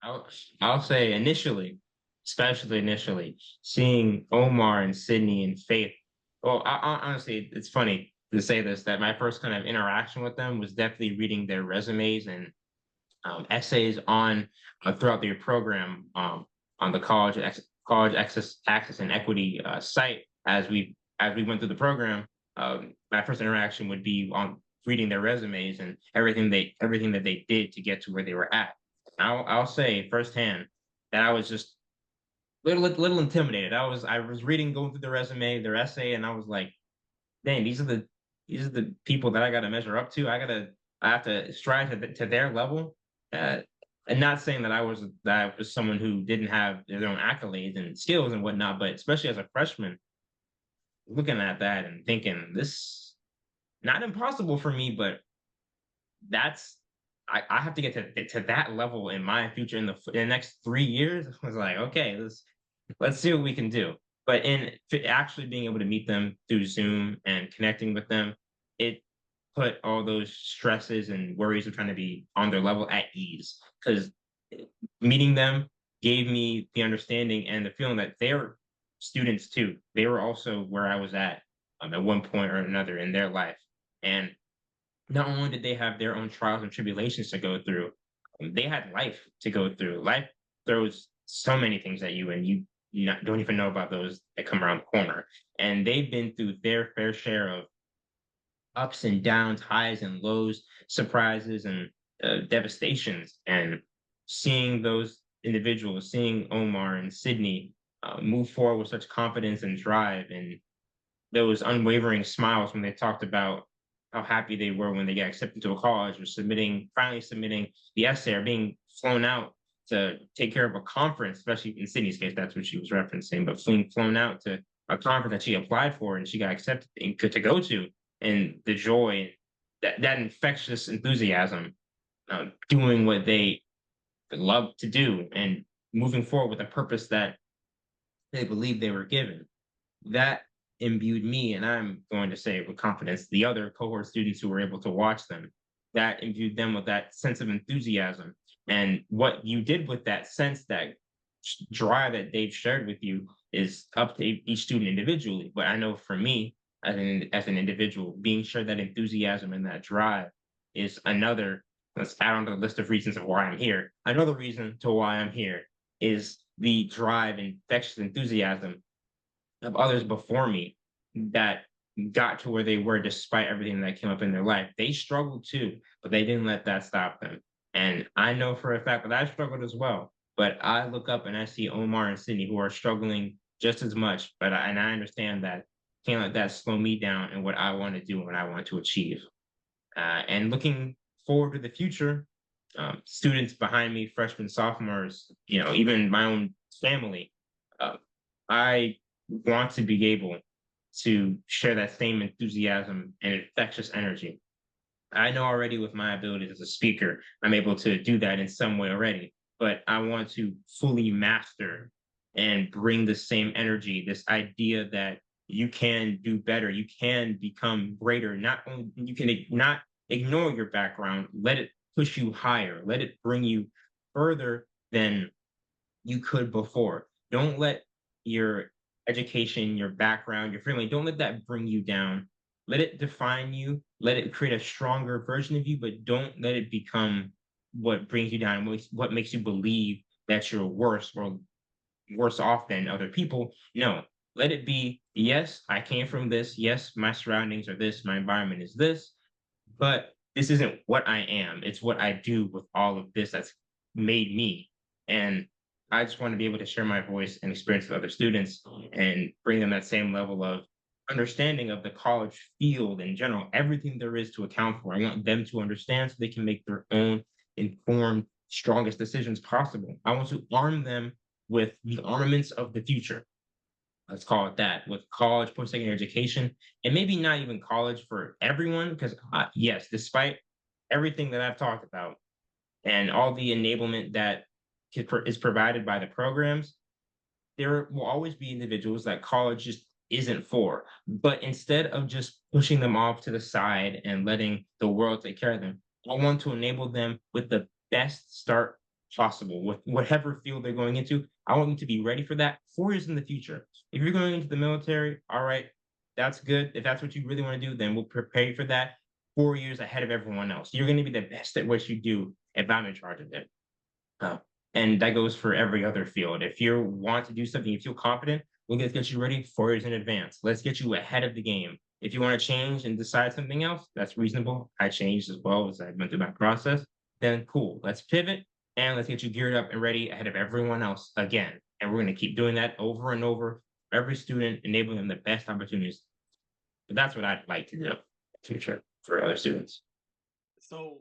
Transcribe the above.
I'll, I'll say initially, especially initially, seeing Omar and Sydney and Faith. Well, honestly, it's funny to say this, that my first kind of interaction with them was definitely reading their resumes and essays on throughout their program on the college access and equity site as we went through the program. My first interaction would be on reading their resumes and everything that they did to get to where they were at. I'll say firsthand that I was just little intimidated. I was reading, going through the resume, their essay, and I was like, dang, these are the people that I got to measure up to. I have to strive to their level. Uh, and not saying that I was someone who didn't have their own accolades and skills and whatnot, but especially as a freshman, looking at that and thinking this not impossible for me, but that's I have to get to that level in my future in the next 3 years. I was like, okay, let's see what we can do. But actually being able to meet them through Zoom and connecting with them, it put all those stresses and worries of trying to be on their level at ease. Because meeting them gave me the understanding and the feeling that they're students too. They were also where I was at one point or another in their life. And not only did they have their own trials and tribulations to go through, they had life to go through. Life throws so many things at you, and don't even know about those that come around the corner. And they've been through their fair share of ups and downs, highs and lows, surprises and devastations. And seeing those individuals, seeing Omar and Sydney move forward with such confidence and drive, and those unwavering smiles when they talked about how happy they were when they got accepted to a college or finally submitting the essay or being flown out to take care of a conference, especially in Sydney's case, that's what she was referencing, but being flown out to a conference that she applied for and she got accepted and good to go to, and the joy, that infectious enthusiasm, doing what they love to do and moving forward with a purpose that they believe they were given. That imbued me, and I'm going to say with confidence, the other cohort students who were able to watch them, that imbued them with that sense of enthusiasm. And what you did with that sense, that drive that they've shared with you, is up to each student individually. But I know for me, as an individual, being shared that enthusiasm and that drive is another, let's add on to the list of reasons of why I'm here. Another reason to why I'm here is the drive and infectious enthusiasm of others before me that got to where they were despite everything that came up in their life. They struggled too, but they didn't let that stop them. And I know for a fact that I struggled as well. But I look up and I see Omar and Sydney who are struggling just as much. And I understand that can't let that slow me down and what I want to do and what I want to achieve. And looking forward to the future, students behind me, freshmen, sophomores, even my own family, uh, I want to be able to share that same enthusiasm and infectious energy. I know already with my abilities as a speaker, I'm able to do that in some way already, but I want to fully master and bring the same energy, this idea that you can do better, you can become greater. Not only you can not ignore your background, let it push you higher, let it bring you further than you could before. Don't let your education, your background, your family, don't let that bring you down. Let it define you. Let it create a stronger version of you, but don't let it become what brings you down, what makes you believe that you're worse or worse off than other people. No, let it be, yes, I came from this. Yes, my surroundings are this. My environment is this, but this isn't what I am. It's what I do with all of this that's made me. And I just want to be able to share my voice and experience with other students and bring them that same level of understanding of the college field in general, everything there is to account for. I want them to understand so they can make their own informed, strongest decisions possible. I want to arm them with the armaments of the future, let's call it that, with college, post-secondary education, and maybe not even college for everyone, because yes, despite everything that I've talked about and all the enablement that is provided by the programs, there will always be individuals that college just isn't for. But instead of just pushing them off to the side and letting the world take care of them, I want to enable them with the best start possible with whatever field they're going into. I want them to be ready for that 4 years in the future. If you're going into the military, all right, that's good. If that's what you really want to do, then we'll prepare you for that 4 years ahead of everyone else. You're going to be the best at what you do if I'm in charge of it. Uh, and that goes for every other field. If you want to do something, you feel confident, we'll get you ready 4 years in advance. Let's get you ahead of the game. If you want to change and decide something else, that's reasonable. I changed as well as I went through my process. Then cool, let's pivot and let's get you geared up and ready ahead of everyone else again. And we're going to keep doing that over and over for every student, enabling them the best opportunities. But that's what I'd like to do in the future for other students. So